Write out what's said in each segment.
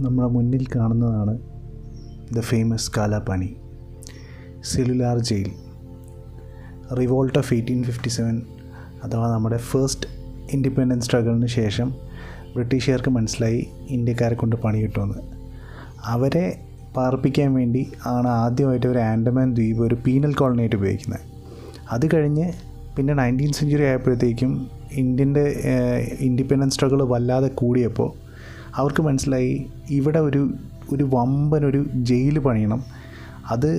നമ്മുടെ മുന്നിൽ കാണുന്നതാണ് the famous Kalapani cellular jail. Revolt of 1857 അഥവാ നമ്മുടെ ഫസ്റ്റ് ഇൻഡിപെൻഡൻസ് സ്ട്രഗിളിന് ശേഷം ബ്രിട്ടീഷുകാർക്ക് മനസ്സിലായി ഇന്ത്യക്കാരെ കൊണ്ട് പണി കിട്ടുമെന്ന്. അവരെ പാർപ്പിക്കാൻ വേണ്ടി ആണ് ആദ്യമായിട്ട് ഒരു ആൻഡമാൻ ദ്വീപ് ഒരു പീനൽ കോളനി ആയിട്ട് ഉപയോഗിക്കുന്നത്. അത് കഴിഞ്ഞ് പിന്നെ 19th സെഞ്ച്വറി ആയപ്പോഴത്തേക്കും ഇന്ത്യൻ്റെ ഇൻഡിപെൻഡൻസ് സ്ട്രഗിൾ വല്ലാതെ കൂടിയപ്പോൾ അവർക്ക് മനസ്സിലായി ഇവിടെ ഒരു വമ്പനൊരു ജയിൽ പണിയണം. അത്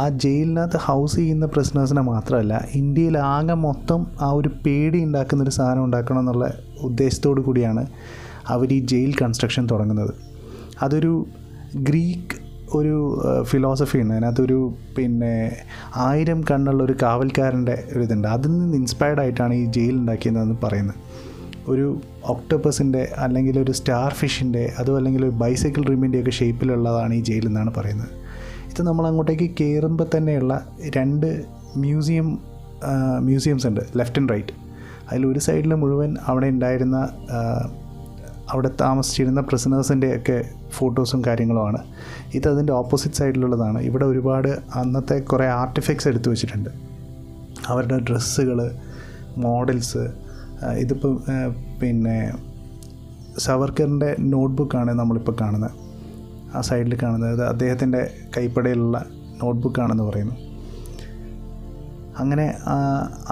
ആ ജയിലിനകത്ത് ഹൗസ് ചെയ്യുന്ന പ്രിസണേഴ്സിനെ മാത്രമല്ല, ഇന്ത്യയിലാകെ മൊത്തം ആ ഒരു പേടി ഉണ്ടാക്കുന്നൊരു സാധനം ഉണ്ടാക്കണം എന്നുള്ള ഉദ്ദേശത്തോടു കൂടിയാണ് അവർ ഈ ജയിൽ കൺസ്ട്രക്ഷൻ തുടങ്ങുന്നത്. അതൊരു ഗ്രീക്ക് ഒരു ഫിലോസഫി ഉണ്ട്. അതിനകത്തൊരു 1000 കണ്ണുള്ളൊരു കാവൽക്കാരൻ്റെ ഒരിതുണ്ട്. അതിൽ നിന്ന് ഇൻസ്പയർഡ് ആയിട്ടാണ് ഈ ജയിൽ ഉണ്ടാക്കിയതെന്ന് പറയുന്നത്. ഒരു ഒക്ടോപ്പസിൻ്റെ അല്ലെങ്കിൽ ഒരു സ്റ്റാർ ഫിഷിൻ്റെ അതോ അല്ലെങ്കിൽ ഒരു ബൈസൈക്കിൾ റിമിൻ്റെയൊക്കെ ഷേപ്പിലുള്ളതാണ് ഈ ജയിൽ എന്നാണ് പറയുന്നത്. ഇത് നമ്മൾ അങ്ങോട്ടേക്ക് കയറുമ്പോൾ തന്നെയുള്ള 2 മ്യൂസിയംസ് ഉണ്ട്, ലെഫ്റ്റ് ആൻഡ് റൈറ്റ്. അതിലൊരു സൈഡിൽ മുഴുവൻ അവിടെ താമസിച്ചിരുന്ന പ്രിസണേഴ്സിൻ്റെ ഒക്കെ ഫോട്ടോസും കാര്യങ്ങളുമാണ്. ഇതതിൻ്റെ ഓപ്പോസിറ്റ് സൈഡിലുള്ളതാണ്. ഇവിടെ ഒരുപാട് അന്നത്തെ കുറേ ആർട്ടിഫാക്ട്സ് എടുത്തു വെച്ചിട്ടുണ്ട്. അവരുടെ ഡ്രസ്സുകൾ, മോഡൽസ്. ഇതിപ്പോൾ സവർക്കറിൻ്റെ നോട്ട്ബുക്കാണ് നമ്മളിപ്പോൾ കാണുന്നത്. ആ സൈഡിൽ കാണുന്നത് ഇത് അദ്ദേഹത്തിൻ്റെ കൈപ്പടയിലുള്ള നോട്ട്ബുക്കാണെന്ന് പറയുന്നു. അങ്ങനെ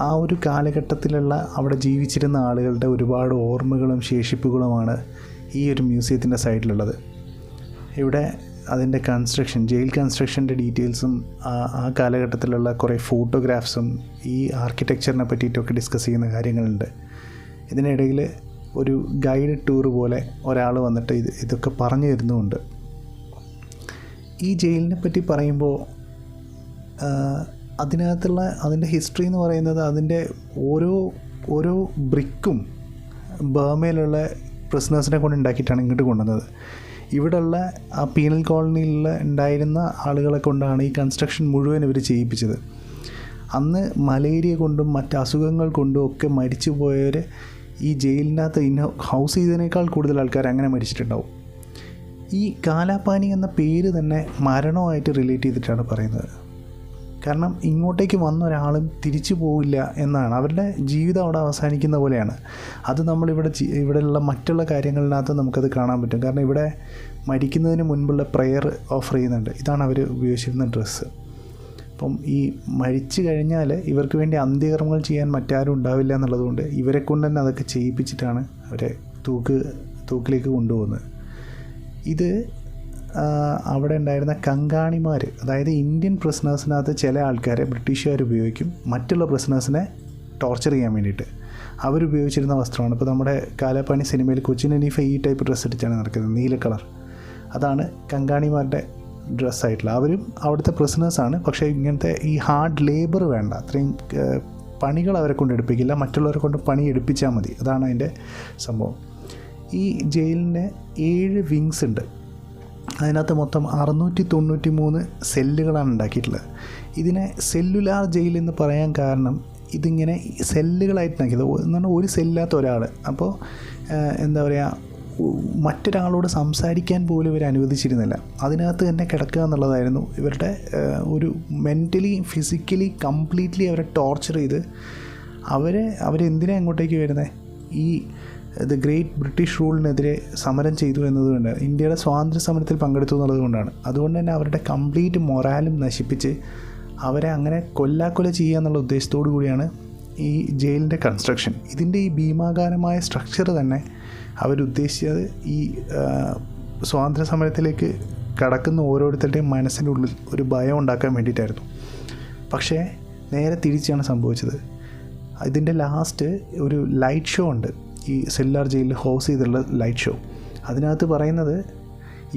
ആ ഒരു കാലഘട്ടത്തിലുള്ള അവിടെ ജീവിച്ചിരുന്ന ആളുകളുടെ ഒരുപാട് ഓർമ്മകളും ശേഷിപ്പുകളുമാണ് ഈ ഒരു മ്യൂസിയത്തിൻ്റെ സൈഡിലുള്ളത്. ഇവിടെ അതിൻ്റെ ജയിൽ കൺസ്ട്രക്ഷൻ്റെ ഡീറ്റെയിൽസും ആ കാലഘട്ടത്തിലുള്ള കുറേ ഫോട്ടോഗ്രാഫ്സും ഈ ആർക്കിടെക്ചറിനെ പറ്റിയിട്ടൊക്കെ ഡിസ്കസ് ചെയ്യുന്ന കാര്യങ്ങളുണ്ട്. ഇതിനിടയിൽ ഒരു ഗൈഡ് ടൂർ പോലെ ഒരാൾ വന്നിട്ട് ഇതൊക്കെ പറഞ്ഞു തരുന്നുമുണ്ട്. ഈ ജയിലിനെ പറ്റി പറയുമ്പോൾ അതിൻ്റെ ഹിസ്റ്ററി എന്ന് പറയുന്നത് അതിൻ്റെ ഓരോ ബ്രിക്കും ബർമയിലുള്ള പ്രിസണേഴ്സിനെ കൊണ്ട് ഉണ്ടാക്കിയിട്ടാണ് ഇങ്ങോട്ട് കൊണ്ടുവന്നത്. ഇവിടെയുള്ള ആ പീനൽ കോളനിയിൽ ഉണ്ടായിരുന്ന ആളുകളെ കൊണ്ടാണ് ഈ കൺസ്ട്രക്ഷൻ മുഴുവൻ ഇവർ ചെയ്യിപ്പിച്ചത്. അന്ന് മലേറിയ കൊണ്ടും മറ്റ് അസുഖങ്ങൾ കൊണ്ടും ഒക്കെ മരിച്ചു പോയവർ ഈ ജയിലിനകത്ത് ഹൗസ് ചെയ്തതിനേക്കാൾ കൂടുതൽ ആൾക്കാർ അങ്ങനെ മരിച്ചിട്ടുണ്ടാവും. ഈ കാലാപാനി എന്ന പേര് തന്നെ മരണവുമായിട്ട് റിലേറ്റ് ചെയ്തിട്ടാണ് പറയുന്നത്. കാരണം ഇങ്ങോട്ടേക്ക് വന്ന ഒരാളും തിരിച്ചു പോവില്ല എന്നാണ്. അവരുടെ ജീവിതം അവിടെ അവസാനിക്കുന്ന പോലെയാണ്. അത് ഇവിടെയുള്ള മറ്റുള്ള കാര്യങ്ങളിനകത്ത് നമുക്കത് കാണാൻ പറ്റും. കാരണം ഇവിടെ മരിക്കുന്നതിന് മുൻപുള്ള പ്രെയർ ഓഫർ ചെയ്യുന്നുണ്ട്. ഇതാണ് അവർ ഉപയോഗിച്ചിരുന്ന ഡ്രസ്സ്. അപ്പം ഈ മരിച്ചു കഴിഞ്ഞാൽ ഇവർക്ക് വേണ്ടി അന്ത്യകർമ്മങ്ങൾ ചെയ്യാൻ മറ്റാരും ഉണ്ടാവില്ല എന്നുള്ളതുകൊണ്ട് ഇവരെ കൊണ്ട് തന്നെ അതൊക്കെ ചെയ്യിപ്പിച്ചിട്ടാണ് അവരെ തൂക്കിലേക്ക് കൊണ്ടുപോകുന്നത്. ഇത് അവിടെ ഉണ്ടായിരുന്ന കങ്കാണിമാർ, അതായത് ഇന്ത്യൻ പ്രിസണേഴ്സിനകത്ത് ചില ആൾക്കാരെ ബ്രിട്ടീഷുകാർ ഉപയോഗിക്കും മറ്റുള്ള പ്രിസണേഴ്സിനെ ടോർച്ചർ ചെയ്യാൻ വേണ്ടിയിട്ട്. അവരുപയോഗിച്ചിരുന്ന വസ്ത്രമാണ്. ഇപ്പോൾ നമ്മുടെ കാലാപാനി സിനിമയിൽ കൊച്ചിൻ ഹനീഫ ഈ ടൈപ്പ് ഡ്രസ്സ് ഇട്ടിട്ടാണ് നടക്കുന്നത്, നീല കളർ. അതാണ് കങ്കാണിമാരുടെ ഡ്രസ്സായിട്ടുള്ള. അവരും അവിടുത്തെ പ്രിസണേഴ്സാണ്. പക്ഷേ ഇങ്ങനത്തെ ഈ ഹാർഡ് ലേബർ വേണ്ട, അത്രയും പണികൾ അവരെ കൊണ്ട് എടുപ്പിക്കില്ല, മറ്റുള്ളവരെ കൊണ്ട് പണി എടുപ്പിച്ചാൽ മതി. അതാണ് അതിൻ്റെ സംഭവം. ഈ ജയിലിന് 7 വിങ്സ് ഉണ്ട്. അതിനകത്ത് മൊത്തം 693 സെല്ലുകളാണ് ഉണ്ടാക്കിയിട്ടുള്ളത്. ഇതിനെ സെല്ലുലാർ ജയിൽ എന്ന് പറയാൻ കാരണം ഇതിങ്ങനെ സെല്ലുകളായിട്ട് ഉണ്ടാക്കിയത് എന്ന് പറഞ്ഞാൽ ഒരു സെല്ലില്ലാത്ത ഒരാൾ. അപ്പോൾ എന്താ പറയുക, മറ്റൊരാളോട് സംസാരിക്കാൻ പോലും ഇവർ അനുവദിച്ചിരുന്നില്ല. അതിനകത്ത് തന്നെ കിടക്കുക എന്നുള്ളതായിരുന്നു ഇവരുടെ ഒരു മെൻ്റലി ഫിസിക്കലി കംപ്ലീറ്റ്ലി അവരെ ടോർച്ചർ ചെയ്ത് അവരെന്തിനാണ് അങ്ങോട്ടേക്ക് വരുന്നത്? ഈ ദ ഗ്രേറ്റ് ബ്രിട്ടീഷ് റൂളിനെതിരെ സമരം ചെയ്തു എന്നതുകൊണ്ട്, ഇന്ത്യയുടെ സ്വാതന്ത്ര്യ സമരത്തിൽ പങ്കെടുത്തു എന്നുള്ളത് കൊണ്ടാണ്. അതുകൊണ്ട് തന്നെ അവരുടെ കംപ്ലീറ്റ് മൊറാലും നശിപ്പിച്ച് അവരെ അങ്ങനെ കൊല്ലാക്കൊല ചെയ്യുക എന്നുള്ള ഉദ്ദേശത്തോടു കൂടിയാണ് ഈ ജയിലിൻ്റെ കൺസ്ട്രക്ഷൻ. ഇതിൻ്റെ ഈ ഭീമാകാരമായ സ്ട്രക്ചർ തന്നെ അവരുദ്ദേശിച്ചത് ഈ സ്വാതന്ത്ര്യ സമരത്തിലേക്ക് കടക്കുന്ന ഓരോരുത്തരുടെയും മനസ്സിൻ്റെ ഉള്ളിൽ ഒരു ഭയം ഉണ്ടാക്കാൻ വേണ്ടിയിട്ടായിരുന്നു. പക്ഷേ നേരെ തിരിച്ചാണ് സംഭവിച്ചത്. ഇതിൻ്റെ ലാസ്റ്റ് ഒരു ലൈറ്റ് ഷോ ഉണ്ട്, ഈ സെല്ലുലാർ ജയിലിൽ ഹൗസ് ചെയ്തുള്ള ലൈറ്റ് ഷോ. അതിനകത്ത് പറയുന്നത്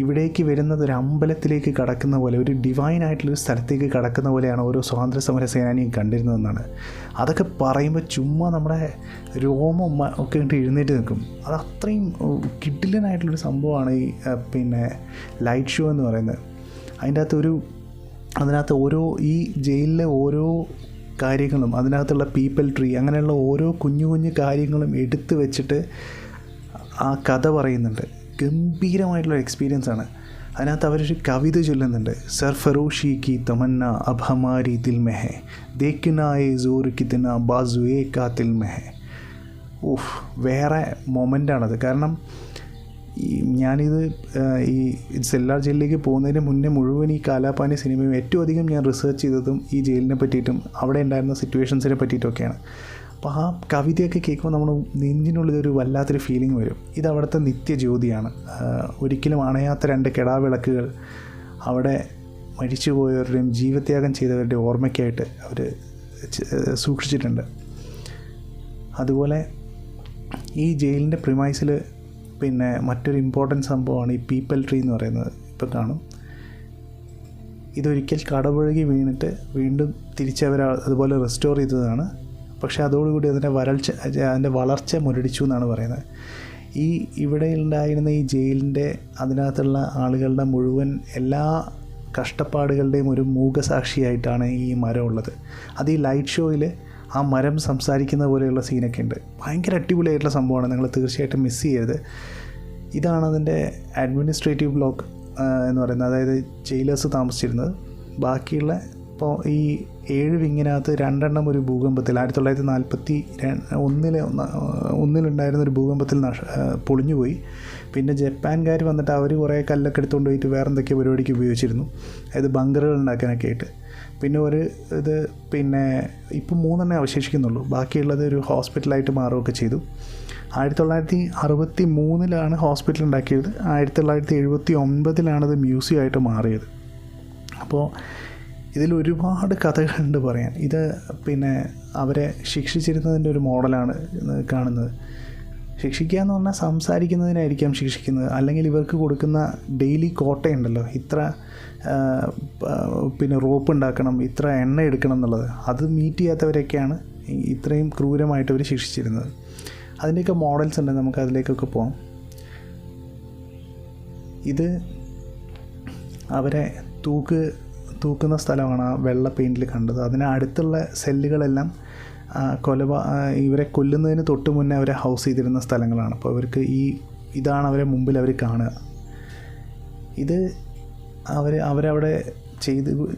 ഇവിടേക്ക് വരുന്നത് ഒരു അമ്പലത്തിലേക്ക് കടക്കുന്ന പോലെ, ഒരു ഡിവൈനായിട്ടുള്ളൊരു സ്ഥലത്തേക്ക് കടക്കുന്ന പോലെയാണ് ഓരോ സ്വാതന്ത്ര്യ സമര സേനാനിയും കണ്ടിരുന്നതെന്നാണ്. അതൊക്കെ പറയുമ്പോൾ ചുമ്മാ നമ്മുടെ രോമം ഒക്കെ ഇട്ട് എഴുന്നേറ്റ് നിൽക്കും. അത് അത്രയും കിഡിലനായിട്ടുള്ളൊരു സംഭവമാണ് ഈ ലൈറ്റ് ഷോ എന്ന് പറയുന്നത്. അതിനകത്ത് ഓരോ ഈ ജയിലിലെ ഓരോ കാര്യങ്ങളും, അതിനകത്തുള്ള പീപ്പിൾ ട്രീ, അങ്ങനെയുള്ള ഓരോ കുഞ്ഞു കുഞ്ഞു കാര്യങ്ങളും എടുത്തു വെച്ചിട്ട് ആ കഥ പറയുന്നുണ്ട്. ഗംഭീരമായിട്ടുള്ള എക്സ്പീരിയൻസ് ആണ്. അതിനകത്ത് അവരൊരു കവിത ചൊല്ലുന്നുണ്ട്. സർഫറോഷി കി തമന്ന അബ് ഹമാരി ദിൽ മെ ഹെ, ദേഖ്നായേ സോർ കിത്ന ബാസുവേ കാതിൽ മെ ഹെ. ഓഫ്, വേറെ മൊമെൻ്റാണത്. കാരണം ഞാനിത് ഈ സെല്ലാർ ജയിലിലേക്ക് പോകുന്നതിന് മുന്നേ മുഴുവൻ ഈ കാലാപാനി സിനിമയും ഏറ്റവും അധികം ഞാൻ റിസർച്ച് ചെയ്തതും ഈ ജയിലിനെ പറ്റിയിട്ടും അവിടെ ഉണ്ടായിരുന്ന സിറ്റുവേഷൻസിനെ പറ്റിയിട്ടൊക്കെയാണ്. അപ്പോൾ ആ കവിതയൊക്കെ കേൾക്കുമ്പോൾ നമ്മൾ നെഞ്ചിനുള്ളിലൊരു വല്ലാത്തൊരു ഫീലിംഗ് വരും. ഇത് അവിടുത്തെ നിത്യജ്യോതിയാണ്. ഒരിക്കലും അണയാത്ത 2 കെടാവിളക്കുകൾ അവിടെ മരിച്ചുപോയവരുടെയും ജീവത്യാഗം ചെയ്തവരുടെ ഓർമ്മയ്ക്കായിട്ട് അവർ സൂക്ഷിച്ചിട്ടുണ്ട്. അതുപോലെ ഈ ജയിലിൻ്റെ പ്രിമൈസിൽ പിന്നെ മറ്റൊരു ഇമ്പോർട്ടൻറ്റ് സംഭവമാണ് ഈ പീപ്പിൾ ട്രീ എന്ന് പറയുന്നത്. ഇപ്പോൾ കാണും, ഇതൊരിക്കൽ കടപുഴകി വീണിട്ട് വീണ്ടും തിരിച്ചവർ അതുപോലെ റെസ്റ്റോർ ചെയ്തതാണ്. പക്ഷേ അതോടുകൂടി അതിൻ്റെ വളർച്ച മുരടിച്ചു എന്നാണ് പറയുന്നത്. ഇവിടെ ഉണ്ടായിരുന്ന ഈ ജയിലിൻ്റെ അതിനകത്തുള്ള ആളുകളുടെ മുഴുവൻ എല്ലാ കഷ്ടപ്പാടുകളുടെയും ഒരു മൂകസാക്ഷിയായിട്ടാണ് ഈ മരം ഉള്ളത്. അത് ഈ ലൈറ്റ് ഷോയിൽ ആ മരം സംസാരിക്കുന്ന പോലെയുള്ള സീനൊക്കെ ഉണ്ട്. ഭയങ്കര അടിപൊളിയായിട്ടുള്ള സംഭവമാണ്, നിങ്ങൾ തീർച്ചയായിട്ടും മിസ് ചെയ്യരുത്. ഇതാണ് അതിൻ്റെ അഡ്മിനിസ്ട്രേറ്റീവ് ബ്ലോക്ക് എന്ന് പറയുന്നത്, അതായത് ജയിലേഴ്സ് താമസിച്ചിരുന്നത്. ബാക്കിയുള്ള ഇപ്പോൾ ഈ 7 വിങ്ങിനകത്ത് 2 ഒരു ഭൂകമ്പത്തിൽ 1941 ഒരു ഭൂകമ്പത്തിൽ പൊളിഞ്ഞുപോയി. പിന്നെ ജപ്പാൻകാർ വന്നിട്ട് അവർ കുറേ കല്ലൊക്കെ എടുത്തുകൊണ്ട് പോയിട്ട് വേറെ എന്തൊക്കെയോ പരിപാടിക്ക് ഉപയോഗിച്ചിരുന്നു, അതായത് ബങ്കറുകൾ ഉണ്ടാക്കാനൊക്കെ ആയിട്ട്. പിന്നെ പിന്നെ ഇപ്പോൾ 3 അവശേഷിക്കുന്നുള്ളൂ. ബാക്കിയുള്ളത് ഒരു ഹോസ്പിറ്റലായിട്ട് മാറുകയൊക്കെ ചെയ്തു. 1963 ഹോസ്പിറ്റൽ ഉണ്ടാക്കിയത്. 1979 മ്യൂസിയം ആയിട്ട് മാറിയത്. അപ്പോൾ ഇതിൽ ഒരുപാട് കഥകളുണ്ട് പറയാൻ. ഇത് പിന്നെ അവരെ ശിക്ഷിച്ചിരുന്നതിൻ്റെ ഒരു മോഡലാണ് കാണുന്നത്. ശിക്ഷിക്കുക എന്ന് പറഞ്ഞാൽ സംസാരിക്കുന്നതിനായിരിക്കാം ശിക്ഷിക്കുന്നത്, അല്ലെങ്കിൽ ഇവർക്ക് കൊടുക്കുന്ന ഡെയിലി കോട്ടയുണ്ടല്ലോ, ഇത്ര പിന്നെ റോപ്പ് ഉണ്ടാക്കണം, ഇത്ര എണ്ണ എടുക്കണം എന്നുള്ളത്, അത് മീറ്റ് ചെയ്യാത്തവരൊക്കെയാണ് ഇത്രയും ക്രൂരമായിട്ട് അവർ ശിക്ഷിച്ചിരുന്നത്. അതിൻ്റെയൊക്കെ മോഡൽസ് ഉണ്ട്, നമുക്ക് അതിലേക്കൊക്കെ പോകാം. ഇത് അവരെ തൂക്കുന്ന സ്ഥലമാണ് ആ വെള്ള പെയിൻറ്റിൽ കണ്ടത്. അതിനടുത്തുള്ള സെല്ലുകളെല്ലാം ഇവരെ കൊല്ലുന്നതിന് തൊട്ട് മുന്നേ അവരെ ഹൗസ് ചെയ്തിരുന്ന സ്ഥലങ്ങളാണ്. അപ്പോൾ അവർക്ക് ഇതാണ് അവരെ മുമ്പിൽ അവർ കാണുക. ഇത് അവരവിടെ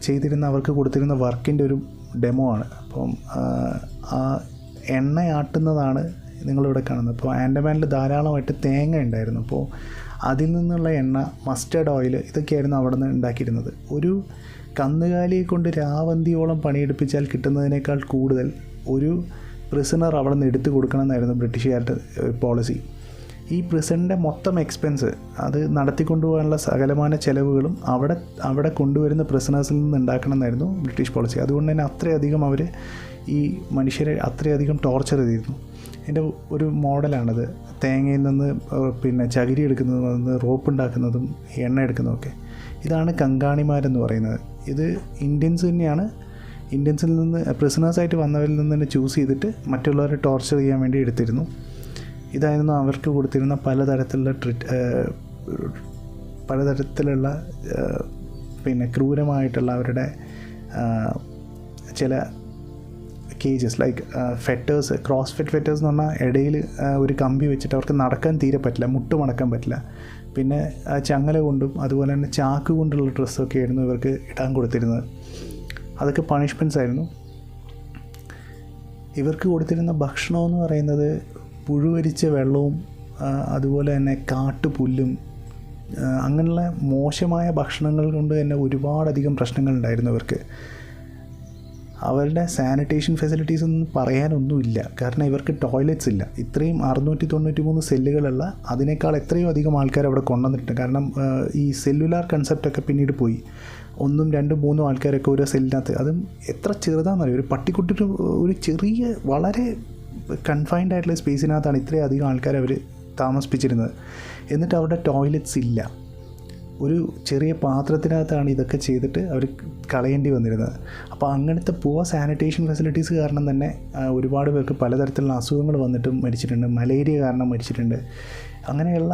ചെയ്തിരുന്ന അവർക്ക് കൊടുത്തിരുന്ന വർക്കിൻ്റെ ഒരു ഡെമോ ആണ്. അപ്പം ആ എണ്ണയാട്ടുന്നതാണ് നിങ്ങളിവിടെ കാണുന്നത്. അപ്പോൾ ആൻഡമാനിൽ ധാരാളമായിട്ട് തേങ്ങ ഉണ്ടായിരുന്നു. അപ്പോൾ അതിൽ നിന്നുള്ള എണ്ണ, മസ്റ്റേർഡ് ഓയിൽ, ഇതൊക്കെയായിരുന്നു അവിടെ നിന്ന് ഉണ്ടാക്കിയിരുന്നത്. ഒരു കന്നുകാലിയെ കൊണ്ട് രാവന്തിയോളം പണിയെടുപ്പിച്ചാൽ കിട്ടുന്നതിനേക്കാൾ കൂടുതൽ ഒരു പ്രിസണർ അവിടെ നിന്ന് എടുത്തു കൊടുക്കണമെന്നായിരുന്നു ബ്രിട്ടീഷുകാരുടെ പോളിസി. ഈ പ്രിസണിൻ്റെ മൊത്തം എക്സ്പെൻസ്, അത് നടത്തിക്കൊണ്ടുപോകാനുള്ള സകലമാന ചെലവുകളും അവിടെ കൊണ്ടുവരുന്ന പ്രിസണേഴ്സിൽ നിന്ന് ഉണ്ടാക്കണമെന്നായിരുന്നു ബ്രിട്ടീഷ് പോളിസി. അതുകൊണ്ട് തന്നെ അത്രയധികം അവർ ഈ മനുഷ്യരെ അത്രയധികം ടോർച്ചർ ചെയ്തിരുന്നു. അതിൻ്റെ ഒരു മോഡലാണത്. തേങ്ങയിൽ നിന്ന് പിന്നെ ചകിരി എടുക്കുന്നതും റോപ്പ് ഉണ്ടാക്കുന്നതും എണ്ണ എടുക്കുന്നതൊക്കെ. ഇതാണ് കങ്കാണിമാരെന്ന് പറയുന്നത്. ഇത് ഇന്ത്യൻസ് തന്നെയാണ്. ഇന്ത്യൻസിൽ നിന്ന് പ്രിസണേഴ്സായിട്ട് വന്നവരിൽ നിന്ന് തന്നെ ചൂസ് ചെയ്തിട്ട് മറ്റുള്ളവരെ ടോർച്ചർ ചെയ്യാൻ വേണ്ടി എടുത്തിരുന്നു. ഇതായിരുന്നു അവർക്ക് കൊടുത്തിരുന്ന പലതരത്തിലുള്ള പിന്നെ ക്രൂരമായിട്ടുള്ള അവരുടെ ചില cages, like fetters, cross fetters എന്ന് പറഞ്ഞാൽ ഇടയിൽ ഒരു കമ്പി വെച്ചിട്ട് അവർക്ക് നടക്കാൻ തീരെ പറ്റില്ല, മുട്ട് മടക്കാൻ പറ്റില്ല. പിന്നെ ചങ്ങല കൊണ്ടും അതുപോലെ തന്നെ ചാക്ക് കൊണ്ടുള്ള ഡ്രസ്സൊക്കെ ആയിരുന്നു ഇവർക്ക് ഇടാൻ കൊടുത്തിരുന്നത്. അതൊക്കെ പണിഷ്മെൻറ്റ്സ് ആയിരുന്നു. ഇവർക്ക് കൊടുത്തിരുന്ന ഭക്ഷണം എന്ന് പറയുന്നത് പുഴുവരിച്ച വെള്ളവും അതുപോലെ തന്നെ കാട്ടുപുല്ലും അങ്ങനെയുള്ള മോശമായ ഭക്ഷണങ്ങൾ കൊണ്ട് തന്നെ ഒരുപാടധികം പ്രശ്നങ്ങളുണ്ടായിരുന്നു ഇവർക്ക്. അവരുടെ സാനിറ്റേഷൻ ഫെസിലിറ്റീസ് ഒന്നും പറയാനൊന്നുമില്ല. കാരണം ഇവർക്ക് ടോയ്ലറ്റ്സ് ഇല്ല. ഇത്രയും 693 സെല്ലുകളുള്ള അതിനേക്കാൾ എത്രയോ അധികം ആൾക്കാർ അവിടെ കൊണ്ടുവന്നിട്ടുണ്ട്. കാരണം ഈ സെല്ലുലാർ കൺസെപ്റ്റൊക്കെ പിന്നീട് പോയി. 1, 2, 3 ആൾക്കാരൊക്കെ ഓരോ സെല്ലിനകത്ത്, അതും എത്ര ചെറുതാണെന്നറിയോ, ഒരു പട്ടിക്കുട്ടിയുടെ ഒരു ചെറിയ വളരെ കൺഫൈൻഡ് ആയിട്ടുള്ള സ്പേസിനകത്താണ് ഇത്രയും അധികം ആൾക്കാർ അവർ താമസിപ്പിച്ചിരുന്നത്. എന്നിട്ട് അവിടെ ടോയ്ലറ്റ്സ് ഇല്ല. ഒരു ചെറിയ പാത്രത്തിനകത്താണ് ഇതൊക്കെ ചെയ്തിട്ട് അവർ കളയേണ്ടി വന്നിരുന്നത്. അപ്പോൾ അങ്ങനത്തെ സാനിറ്റേഷൻ ഫെസിലിറ്റീസ് കാരണം തന്നെ ഒരുപാട് പേർക്ക് പലതരത്തിലുള്ള അസുഖങ്ങൾ വന്നിട്ടും മരിച്ചിട്ടുണ്ട്. മലേറിയ കാരണം മരിച്ചിട്ടുണ്ട്. അങ്ങനെയുള്ള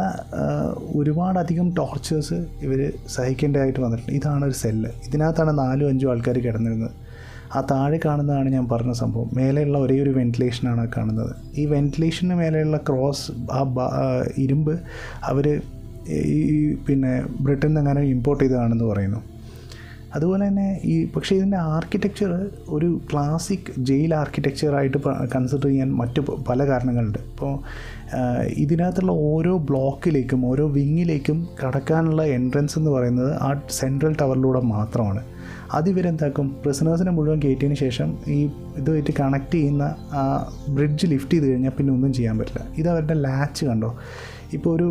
ഒരുപാടധികം ടോർച്ചേഴ്സ് ഇവർ സഹിക്കേണ്ടതായിട്ട് വന്നിട്ടുണ്ട്. ഇതാണ് ഒരു സെല്ല്. ഇതിനകത്താണ് 4-5 ആൾക്കാർ കിടന്നിരുന്നത്. ആ താഴെ കാണുന്നതാണ് ഞാൻ പറഞ്ഞ സംഭവം. മേലെയുള്ള ഒരേ ഒരു വെൻറ്റിലേഷനാണ് കാണുന്നത്. ഈ വെൻറ്റിലേഷന് മേലെയുള്ള ഇരുമ്പ് അവർ ഈ പിന്നെ ബ്രിട്ടനിൽ നിന്ന് അങ്ങനെ ഇമ്പോർട്ട് ചെയ്തതാണെന്ന് പറയുന്നു. അതുപോലെ തന്നെ പക്ഷേ ഇതിൻ്റെ ആർക്കിടെക്ചർ ഒരു ക്ലാസിക് ജയിൽ ആർക്കിടെക്ചറായിട്ട് കൺസിഡർ ചെയ്യാൻ മറ്റു പല കാരണങ്ങളുണ്ട്. ഇപ്പോൾ ഇതിനകത്തുള്ള ഓരോ ബ്ലോക്കിലേക്കും ഓരോ വിങ്ങിലേക്കും കടക്കാനുള്ള എൻട്രൻസ് എന്ന് പറയുന്നത് ആ സെൻട്രൽ ടവറിലൂടെ മാത്രമാണ്. അതിവരെന്താക്കും, പ്രിസണേഴ്സിനെ മുഴുവൻ കയറ്റിയതിന് ശേഷം ഈ ഇതുമായിട്ട് കണക്ട് ചെയ്യുന്ന ആ ബ്രിഡ്ജ് ലിഫ്റ്റ് ചെയ്ത് കഴിഞ്ഞാൽ പിന്നെ ഒന്നും ചെയ്യാൻ പറ്റില്ല. ഇതവരുടെ ലാച്ച് കണ്ടോ. ഇപ്പോൾ ഒരു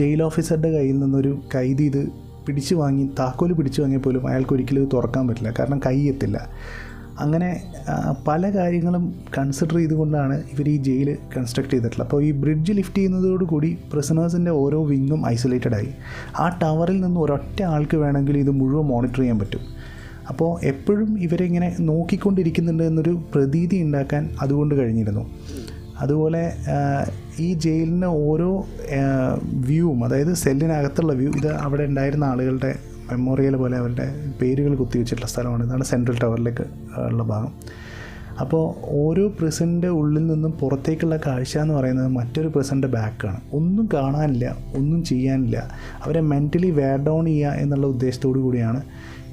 ജയിൽ ഓഫീസറുടെ കയ്യിൽ നിന്നൊരു കൈദി ഇത് താക്കോല് പിടിച്ചു വാങ്ങിയാൽ പോലും അയാൾക്ക് ഒരിക്കലും ഇത് തുറക്കാൻ പറ്റില്ല, കാരണം കൈ എത്തില്ല. അങ്ങനെ പല കാര്യങ്ങളും കൺസിഡർ ചെയ്തുകൊണ്ടാണ് ഇവർ ഈ ജയിൽ കൺസ്ട്രക്ട് ചെയ്തിട്ടുള്ളത്. അപ്പോൾ ഈ ബ്രിഡ്ജ് ലിഫ്റ്റ് ചെയ്യുന്നതോടുകൂടി പ്രിസണേഴ്സിൻ്റെ ഓരോ വിങ്ങും ഐസൊലേറ്റഡ് ആയി. ആ ടവറിൽ നിന്ന് ഒരൊറ്റ ആൾക്ക് വേണമെങ്കിൽ ഇത് മുഴുവൻ മോണിറ്റർ ചെയ്യാൻ പറ്റും. അപ്പോൾ എപ്പോഴും ഇവരിങ്ങനെ നോക്കിക്കൊണ്ടിരിക്കുന്നുണ്ട് എന്നൊരു പ്രതീതി ഉണ്ടാക്കാൻ അതുകൊണ്ട് കഴിഞ്ഞിരുന്നു. അതുപോലെ ഈ ജയിലിന് ഓരോ വ്യൂവും, അതായത് സെല്ലിനകത്തുള്ള വ്യൂ, ഇത് അവിടെ ഉണ്ടായിരുന്ന ആളുകളുടെ മെമ്മോറിയൽ പോലെ അവരുടെ പേരുകൾ കുത്തിവെച്ചിട്ടുള്ള സ്ഥലമാണ്. ഇതാണ് സെൻട്രൽ ടവറിലേക്ക് ഉള്ള ഭാഗം. അപ്പോൾ ഓരോ പ്രിസൻ്റെ ഉള്ളിൽ നിന്നും പുറത്തേക്കുള്ള കാഴ്ച എന്ന് പറയുന്നത് മറ്റൊരു പ്രിസൻ്റെ ബാക്കാണ്. ഒന്നും കാണാനില്ല, ഒന്നും ചെയ്യാനില്ല. അവരെ മെൻ്റലി വെയർ ഡൗൺ ചെയ്യുക എന്നുള്ള ഉദ്ദേശത്തോടു കൂടിയാണ്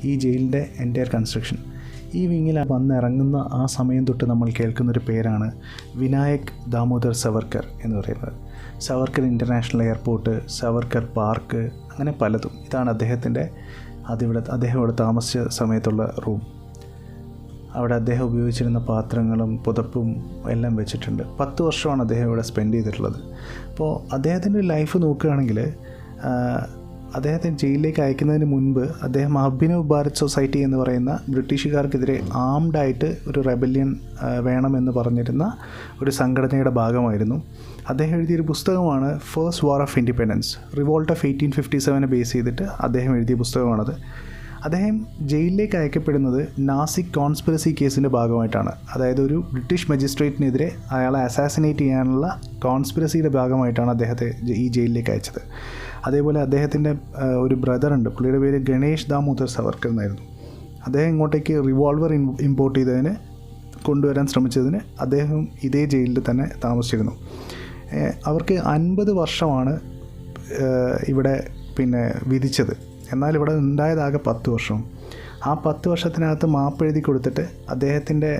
ഈ ജയിലിൻ്റെ എൻ്റയർ കൺസ്ട്രക്ഷൻ. ഈ വിങ്ങിൽ വന്നിറങ്ങുന്ന ആ സമയം തൊട്ട് നമ്മൾ കേൾക്കുന്നൊരു പേരാണ് വിനായക് ദാമോദർ സവർക്കർ എന്ന് പറയുന്നത്. Savarkar international airport, Savarkar park, അങ്ങനെ പലതും. ഇതാണ് അദ്ദേഹം ഇവിടെ താമസിച്ച സമയത്തുള്ള റൂം. അവിടെ അദ്ദേഹം ഉപയോഗിച്ചിരുന്ന പാത്രങ്ങളും പുതപ്പും എല്ലാം വെച്ചിട്ടുണ്ട്. 10 വർഷമാണ് അദ്ദേഹം ഇവിടെ സ്പെൻഡ് ചെയ്തിട്ടുള്ളത്. അപ്പോൾ അദ്ദേഹത്തിൻ്റെ ലൈഫ് നോക്കുകയാണെങ്കിൽ അദ്ദേഹത്തെ ജയിലിലേക്ക് അയക്കുന്നതിന് മുൻപ് അദ്ദേഹം അഭിനവ് ഭാരത് സൊസൈറ്റി എന്ന് പറയുന്ന ബ്രിട്ടീഷുകാർക്കെതിരെ ആംഡായിട്ട് ഒരു റെബല്യൻ വേണമെന്ന് പറഞ്ഞിരുന്ന ഒരു സംഘടനയുടെ ഭാഗമായിരുന്നു. അദ്ദേഹം എഴുതിയൊരു പുസ്തകമാണ് first war of independence, revolt of 1857 base ചെയ്തിട്ട് അദ്ദേഹം എഴുതിയ പുസ്തകമാണത്. അദ്ദേഹം ജയിലിലേക്ക് അയക്കപ്പെടുന്നത് നാസിക് കോൺസ്പിറസി കേസിൻ്റെ ഭാഗമായിട്ടാണ്. അതായത് ഒരു ബ്രിട്ടീഷ് മജിസ്ട്രേറ്റിനെതിരെ അയാളെ അസാസിനേറ്റ് ചെയ്യാനുള്ള കോൺസ്പിറസിയുടെ ഭാഗമായിട്ടാണ് അദ്ദേഹത്തെ ഈ ജയിലിലേക്ക് അയച്ചത്. അതേപോലെ അദ്ദേഹത്തിൻ്റെ ഒരു ബ്രദറുണ്ട്, പുള്ളിയുടെ പേര് ഗണേഷ് ദാമോദർ സവർക്കർ എന്നായിരുന്നു. അദ്ദേഹം ഇങ്ങോട്ടേക്ക് റിവോൾവർ ഇമ്പോർട്ട് ചെയ്തതിന് കൊണ്ടുവരാൻ ശ്രമിച്ചതിന് അദ്ദേഹം ഇതേ ജയിലിൽ തന്നെ താമസിച്ചിരുന്നു. അവർക്ക് 50 വർഷമാണ് ഇവിടെ വിധിച്ചത്. എന്നാൽ ഇവിടെ ഉണ്ടായതാകെ 10 വർഷം. ആ 10 വർഷത്തിനകത്ത് മാപ്പ് എഴുതി കൊടുത്തിട്ട് അദ്ദേഹത്തിൻ്റെ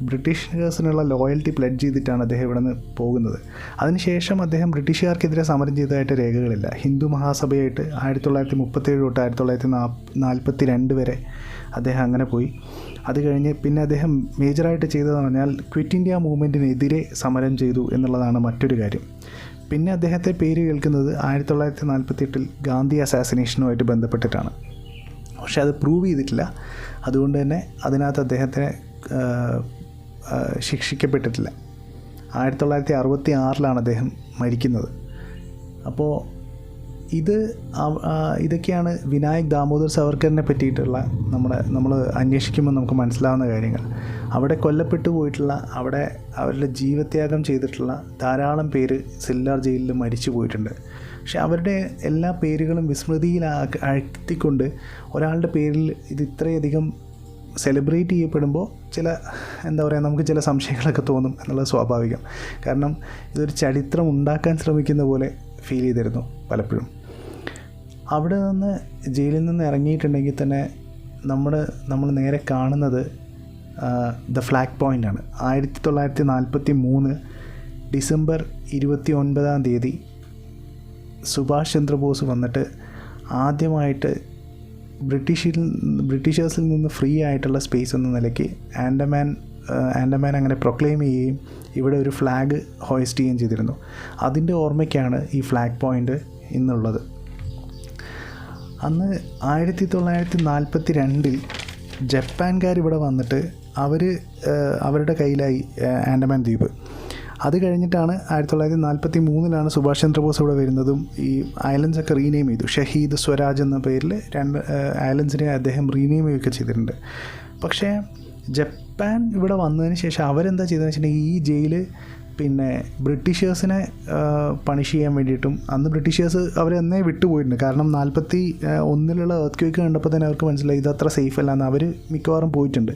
ബ്രിട്ടീഷേഴ്സിനുള്ള ലോയൽറ്റി പ്ലെഡ്ജ് ചെയ്തിട്ടാണ് അദ്ദേഹം ഇവിടെ നിന്ന് പോകുന്നത്. അതിനുശേഷം അദ്ദേഹം ബ്രിട്ടീഷുകാർക്കെതിരെ സമരം ചെയ്തതായിട്ട് രേഖകളില്ല. ഹിന്ദു മഹാസഭയായിട്ട് 1937 തൊട്ട് 1942 വരെ അദ്ദേഹം അങ്ങനെ പോയി. അത് കഴിഞ്ഞ് പിന്നെ അദ്ദേഹം മേജറായിട്ട് ചെയ്തതെന്ന് പറഞ്ഞാൽ ക്വിറ്റ് ഇന്ത്യ മൂവ്മെൻറ്റിനെതിരെ സമരം ചെയ്തു എന്നുള്ളതാണ് മറ്റൊരു കാര്യം. പിന്നെ അദ്ദേഹത്തെ പേര് കേൾക്കുന്നത് 1948 ഗാന്ധി അസാസിനേഷനുമായിട്ട് ബന്ധപ്പെട്ടിട്ടാണ്. പക്ഷെ അത് പ്രൂവ് ചെയ്തിട്ടില്ല. അതുകൊണ്ട് തന്നെ അതിനകത്ത് അദ്ദേഹത്തെ ശിക്ഷിക്കപ്പെട്ടിട്ടില്ല. 1966 അദ്ദേഹം മരിക്കുന്നത്. അപ്പോൾ ഇതൊക്കെയാണ് വിനായക് ദാമോദർ സവർക്കറിനെ പറ്റിയിട്ടുള്ള നമ്മൾ അന്വേഷിക്കുമ്പോൾ നമുക്ക് മനസ്സിലാവുന്ന കാര്യങ്ങൾ. അവിടെ കൊല്ലപ്പെട്ടു പോയിട്ടുള്ള, അവിടെ അവരുടെ ജീവത്യാഗം ചെയ്തിട്ടുള്ള ധാരാളം പേര് സില്ലാർ ജയിലിൽ മരിച്ചു പോയിട്ടുണ്ട്. പക്ഷെ അവരുടെ എല്ലാ പേരുകളും വിസ്മൃതിയിൽ അഴ്ത്തിക്കൊണ്ട് ഒരാളുടെ പേരിൽ ഇത് ഇത്രയധികം സെലിബ്രേറ്റ് ചെയ്യപ്പെടുമ്പോൾ നമുക്ക് ചില സംശയങ്ങളൊക്കെ തോന്നും എന്നുള്ളത് സ്വാഭാവികം. കാരണം ഇതൊരു ചരിത്രം ഉണ്ടാക്കാൻ ശ്രമിക്കുന്ന പോലെ ഫീൽ ചെയ്തിരുന്നു പലപ്പോഴും. അവിടെ നിന്ന് ജയിലിൽ നിന്ന് ഇറങ്ങിയിട്ടുണ്ടെങ്കിൽ തന്നെ നമ്മൾ നേരെ കാണുന്നത് ദ ഫ്ലാഗ് പോയിൻ്റാണ്. 1943 ഡിസംബർ 29 സുഭാഷ് ചന്ദ്രബോസ് വന്നിട്ട് ആദ്യമായിട്ട് ബ്രിട്ടീഷേഴ്സിൽ നിന്ന് ഫ്രീ ആയിട്ടുള്ള സ്പേസ് എന്ന നിലയ്ക്ക് ആൻഡമാൻ അങ്ങനെ പ്രൊക്ലെയിം ചെയ്യുകയും ഇവിടെ ഒരു ഫ്ലാഗ് ഹോയിസ്റ്റ് ചെയ്യുകയും ചെയ്തിരുന്നു. അതിൻ്റെ ഓർമ്മയ്ക്കാണ് ഈ ഫ്ലാഗ് പോയിൻ്റ് ഇന്നുള്ളത്. അന്ന് 1942 ജപ്പാൻകാരിവിടെ വന്നിട്ട് അവരുടെ കയ്യിലായി ആൻഡമാൻ ദ്വീപ്. അത് കഴിഞ്ഞിട്ടാണ് 1943 സുഭാഷ് ചന്ദ്രബോസ് ഇവിടെ വരുന്നതും ഈ ഐലൻഡ്സൊക്കെ റീനെയിം ചെയ്തു. ഷഹീദ് സ്വരാജ് എന്ന പേരിൽ 2 ഐലൻഡ്സിനെ അദ്ദേഹം റീനെയിം ചെയ്യുകയൊക്കെ ചെയ്തിട്ടുണ്ട്. പക്ഷേ ജപ്പാൻ ഇവിടെ വന്നതിന് ശേഷം അവരെന്താ ചെയ്തതെന്ന് വെച്ചിട്ടുണ്ടെങ്കിൽ ഈ ജയില് ബ്രിട്ടീഷേഴ്സിനെ പണിഷ് ചെയ്യാൻ വേണ്ടിയിട്ടും, അന്ന് ബ്രിട്ടീഷേഴ്സ് അവരെന്നേ വിട്ടുപോയിട്ടുണ്ട്. കാരണം 1941 എർത്ത് കണ്ടപ്പോൾ തന്നെ അവർക്ക് മനസ്സിലായി ഇതത്ര സേഫ് അല്ല എന്ന്. അവർ മിക്കവാറും പോയിട്ടുണ്ട്.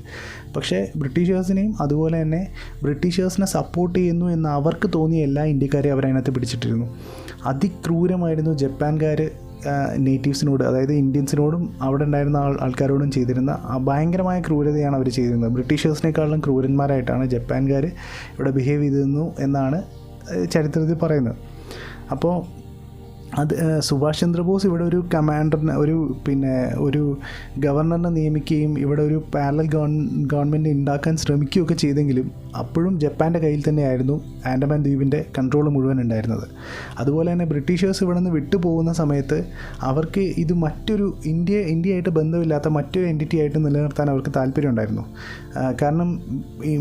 പക്ഷേ ബ്രിട്ടീഷേഴ്സിനെയും അതുപോലെ തന്നെ ബ്രിട്ടീഷേഴ്സിനെ സപ്പോർട്ട് ചെയ്യുന്നു എന്ന് അവർക്ക് തോന്നിയ എല്ലാ ഇന്ത്യക്കാരെയും അവരതിനകത്ത് പിടിച്ചിട്ടിരുന്നു. അതിക്രൂരമായിരുന്നു ജപ്പാൻകാർ നേറ്റീവ്സിനോട്, അതായത് ഇന്ത്യൻസിനോടും അവിടെ ഉണ്ടായിരുന്ന ആൾക്കാരോടും ചെയ്തിരുന്ന ഭയങ്കരമായ ക്രൂരതയാണ് അവർ ചെയ്തിരുന്നത്. ബ്രിട്ടീഷേഴ്സിനേക്കാളും ക്രൂരന്മാരായിട്ടാണ് ജപ്പാൻകാർ ഇവിടെ ബിഹേവ് ചെയ്തിരുന്നു എന്നാണ് ചരിത്രത്തിൽ പറയുന്നത്. അപ്പോൾ അത് സുഭാഷ് ചന്ദ്രബോസ് ഇവിടെ ഒരു കമാൻഡറിനെ ഒരു ഗവർണറിനെ നിയമിക്കുകയും ഇവിടെ ഒരു പാരലൽ ഗവൺമെൻറ് ഉണ്ടാക്കാൻ ശ്രമിക്കുകയൊക്കെ ചെയ്തെങ്കിലും അപ്പോഴും ജപ്പാൻ്റെ കയ്യിൽ തന്നെയായിരുന്നു ആൻഡമാൻ ദ്വീപിൻ്റെ കൺട്രോൾ മുഴുവൻ ഉണ്ടായിരുന്നത്. അതുപോലെ തന്നെ ബ്രിട്ടീഷേഴ്സ് ഇവിടെ നിന്ന് വിട്ടുപോകുന്ന സമയത്ത് അവർക്ക് ഇത് മറ്റൊരു ഇന്ത്യയായിട്ട് ബന്ധമില്ലാത്ത മറ്റൊരു എൻറ്റിറ്റി ആയിട്ട് നിലനിർത്താൻ അവർക്ക് താല്പര്യം ഉണ്ടായിരുന്നു. കാരണം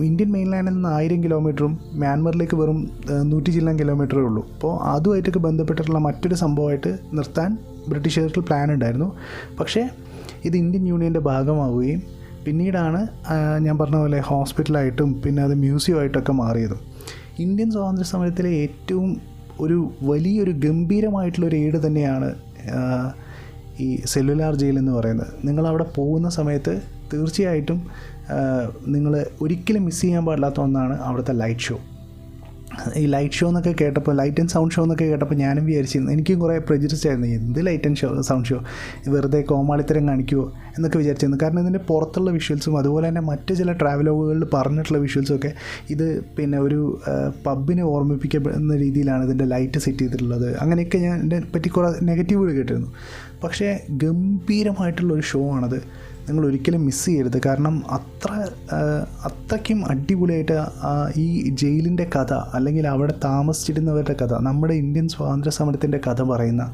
ഇന്ത്യൻ മെയിൻലാൻഡിൽ നിന്ന് 1000 കിലോമീറ്ററും മ്യാൻമറിലേക്ക് വെറും 100 ചില്ലാൻ കിലോമീറ്ററേ ഉള്ളൂ. അപ്പോൾ അതുമായിട്ടൊക്കെ ബന്ധപ്പെട്ടിട്ടുള്ള മറ്റൊരു സംഭവമായിട്ട് നിർത്താൻ ബ്രിട്ടീഷുകാർക്ക് പ്ലാൻ ഉണ്ടായിരുന്നു. പക്ഷേ ഇത് ഇന്ത്യൻ യൂണിയൻ്റെ ഭാഗമാവുകയും പിന്നീടാണ് ഞാൻ പറഞ്ഞ പോലെ ഹോസ്പിറ്റലായിട്ടും പിന്നെ അത് മ്യൂസിയമായിട്ടൊക്കെ മാറിയതും. ഇന്ത്യൻ സ്വാതന്ത്ര്യ സമരത്തിലെ ഏറ്റവും വലിയൊരു ഗംഭീരമായിട്ടുള്ളൊരു എയ്ഡ് തന്നെയാണ് ഈ സെല്ലുലാർ ജയിൽ എന്ന് പറയുന്നത്. നിങ്ങളവിടെ പോകുന്ന സമയത്ത് തീർച്ചയായിട്ടും നിങ്ങൾ ഒരിക്കലും മിസ് ചെയ്യാൻ പാടില്ലാത്ത ഒന്നാണ് അവിടുത്തെ ലൈറ്റ് ഷോ. ഈ ലൈറ്റ് ഷോ എന്നൊക്കെ കേട്ടപ്പോൾ, ലൈറ്റ് ആൻഡ് സൗണ്ട് ഷോ എന്നൊക്കെ കേട്ടപ്പോൾ ഞാനും വിചാരിച്ചിരുന്നു, എനിക്കും കുറേ പ്രജുഡിസ് ആയിരുന്നു, എന്ത് ലൈറ്റ് ആൻഡ് സൗണ്ട് ഷോ, വെറുതെ കോമാളിത്തരം കാണിക്കുമോ എന്നൊക്കെ വിചാരിച്ചിരുന്നു. കാരണം ഇതിൻ്റെ പുറത്തുള്ള വിഷ്വൽസും അതുപോലെ തന്നെ മറ്റ് ചില ട്രാവലോഗുകളിൽ പറഞ്ഞിട്ടുള്ള വിഷ്വൽസും ഒക്കെ ഇത് ഒരു പബ്ബിനെ ഓർമ്മിപ്പിക്കപ്പെടുന്ന രീതിയിലാണ് ഇതിൻ്റെ ലൈറ്റ് സെറ്റ് ചെയ്തിട്ടുള്ളത്. അങ്ങനെയൊക്കെ ഞാൻ ഇതിനെ പറ്റി കുറേ നെഗറ്റീവുകൾ കേട്ടിരുന്നു. പക്ഷേ ഗംഭീരമായിട്ടുള്ളൊരു ഷോ ആണത്, നിങ്ങൾ ഒരിക്കലും മിസ് ചെയ്യരുത്. കാരണം അത്രയ്ക്കും അടിപൊളിയായിട്ട് ഈ ജയിലിൻ്റെ കഥ അല്ലെങ്കിൽ അവിടെ താമസിച്ചിരുന്നവരുടെ കഥ, നമ്മുടെ ഇന്ത്യൻ സ്വാതന്ത്ര്യ സമരത്തിൻ്റെ കഥ പറയുന്ന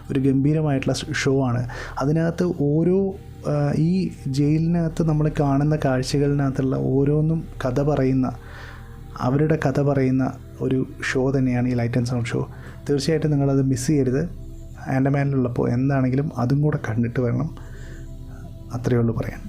ഒരു ഗംഭീരമായിട്ടുള്ള ഷോ ആണ്. അതിനകത്ത് ഈ ജയിലിനകത്ത് നമ്മൾ കാണുന്ന കാഴ്ചകളിനകത്തുള്ള ഓരോന്നും അവരുടെ കഥ പറയുന്ന ഒരു ഷോ തന്നെയാണ് ഈ ലൈറ്റ് ആൻഡ് സൗണ്ട് ഷോ. തീർച്ചയായിട്ടും നിങ്ങളത് മിസ് ചെയ്യരുത്. ആൻഡമാനിലുള്ളപ്പോൾ എന്താണെങ്കിലും അതും കൂടെ കണ്ടിട്ട് വരണം. അത്രയേ ഉള്ളൂ പറയാൻ.